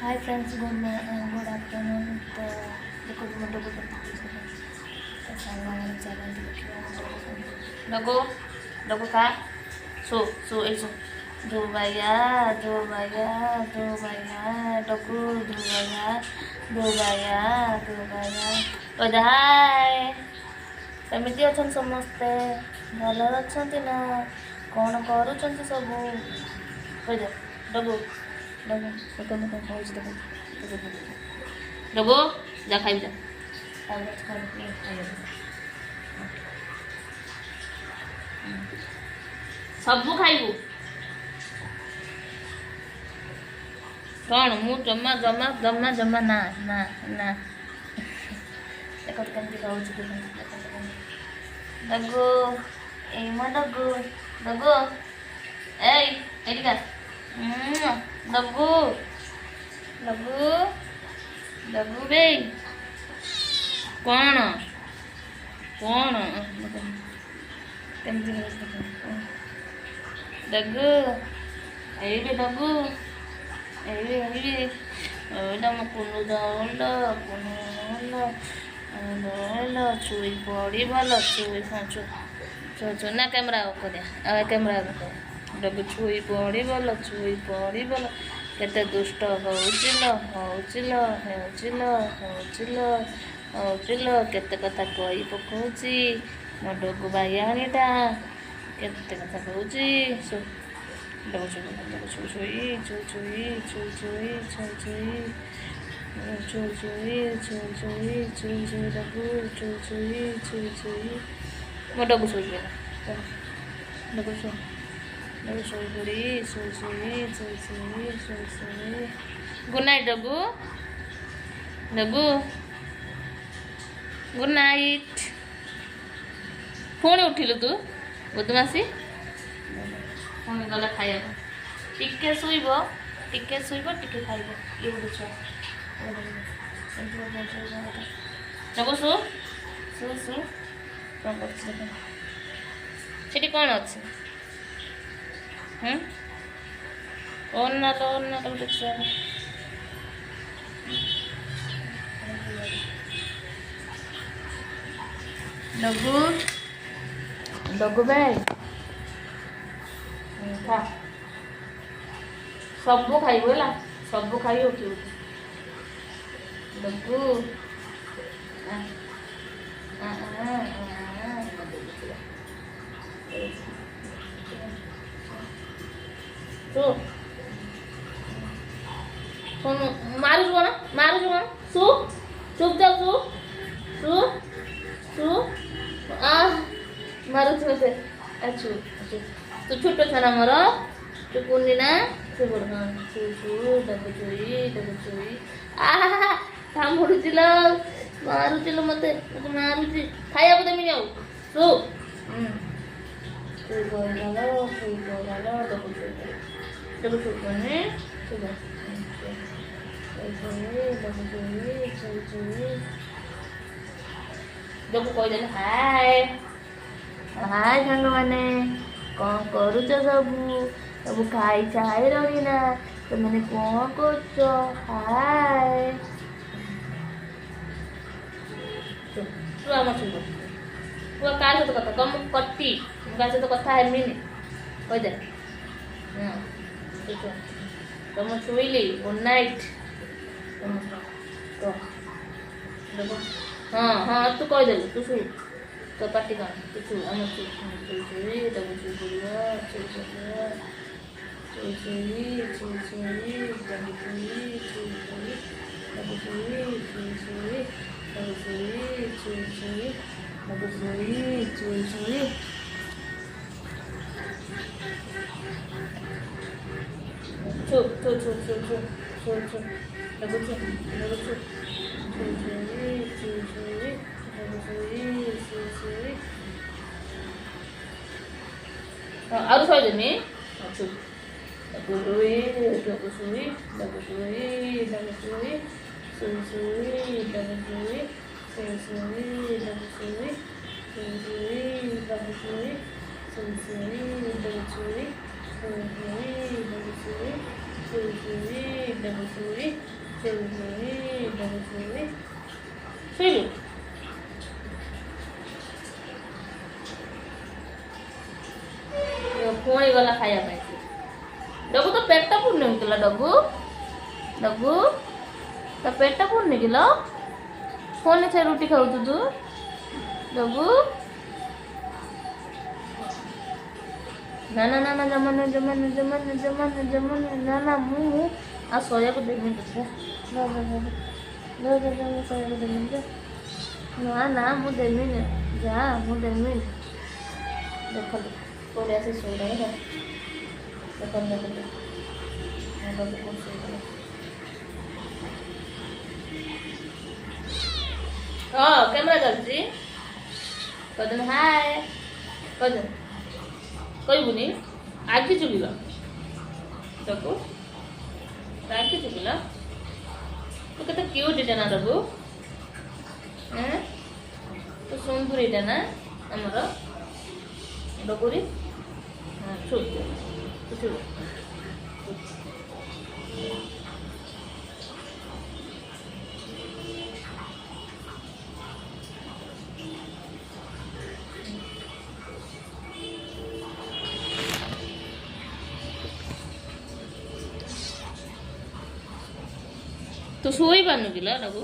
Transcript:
Hi friends, good afternoon. तो देखो मुंडो को डगो डगो का सो सो ऐसो दो भैया दो भैया दो भैया डगो दो भैया दो भैया दो भैया बधाई केमिति अछन समस्ते भल अछंती ना कौन करूछंती सबू कह डगो डगो कौन कहूँ देखो डगो जा खाई जा सबू खाइबू कौन मु जमा जमा जमा जमा ना ना ना देखो केमती कहूँ डगो ए मो डगो डगो एई का डगो डगो डगो बे कौन कौन केमती डगो एबे डगो एबे एबे ओला म कुनु दौड़ कुनु छुई पड़ी भल छुई छो छो छो ना कैमरा को दिया कैमरा को डगो छुई पड़ी भल केते दुष्ट होउचिल केते कथा कही पकाउची मो डगो बायाणीटा केते कथा कहूची सो डगो छुई छुई छुई छुई छुई छुई छुई छुई डगो छुई मो डगो छुई पड़ा डगो सोई पड़ी सोई गुड नाइट डगू डगू गुड नाइट पुणी उठिलु तू बदमासी पुणी गला खाइबा टिके शुइब टिके खाइब ये गोटे छुआ डगू शु शु शु कौन कर कौन अच्छे ओना गोटे छुआ डगू डगू भाई खा सबू खाइबू है सबू खाई उठी डगू मारू कौन सु चुप जाओ सु सु मारू मते अच्छू तू छोट छना मोर चुपुनी ना से बड़ सु डगो चोई काम मुड़ुचिल मारुचिल मते मारुची खाइबा देमी जाऊ सु डगो चुपने डगो कही हाय हाय सांग मैंने कौन करुच सबू सबू खाई चाहे रही ना तो मैंने कौन कर हाय तू आम छुप तू का सहित कथा कम कटी का सहित कथा हेमी कहीदे तुम छुईली गुड नाइट हाँ हाँ तू कहीदेलु तू शु तो पार्टी कौन तू छु आम छुई डगो छुई आरु सही देमी डबु सुई डबु सुई ଶୋଇଲୁ ପୁଣି ଗଲା ଖାଇବା ପାଇଁ ଡବୁ ତ ପେଟ ପୁର୍ଣ୍ଣ ହେଇଥିଲା ଡବୁ ଡବୁ ତା ପେଟ ପୁର୍ଣ୍ଣ କିଲ ପୁଣି ସେ ରୁଟି ଖାଉଛୁ ତୁ ଡବୁ ନା ନା ନା ନା ଜମାନ ଜମାନ ଜମାନ ଜମାନ ଜମାନ ନା ନା ମୁଁ ଆଉ ଶୋଇବାକୁ ଦେବିନି ଶୋଇବାକୁ ଦେବିନି ନା ନା ମୁଁ ଦେବିନି ଯା ମୁଁ ଦେବିନି ଦେଖନ୍ତୁ କୋଉଠି ଆସି ଶୋଇଲାଣି ଦେଖନ୍ତୁ ଦେଖନ୍ତୁ କୋଉଠି ଶୋଇଗଲା ହଁ କ୍ୟାମେରା ଚାଲିଛି କହିଦେନି ହାଏ କହିଦେନି କହିବୁନି ଆଖି ଚୁଲିଲ ତାକୁ ଆଖି ଚୁଲିଲ ତୁ କେତେ କ୍ୟୁଟ୍ ଏଇଟା ନା ତାକୁ ତୁ ସୁନ୍ଦର ଏଇଟା ନା ଆମର ଡକୁରି ଶୁଣୁ ଶୁଣୁ ତୁ ଶୋଇ ପାରୁନୁ କିଲା ତାକୁ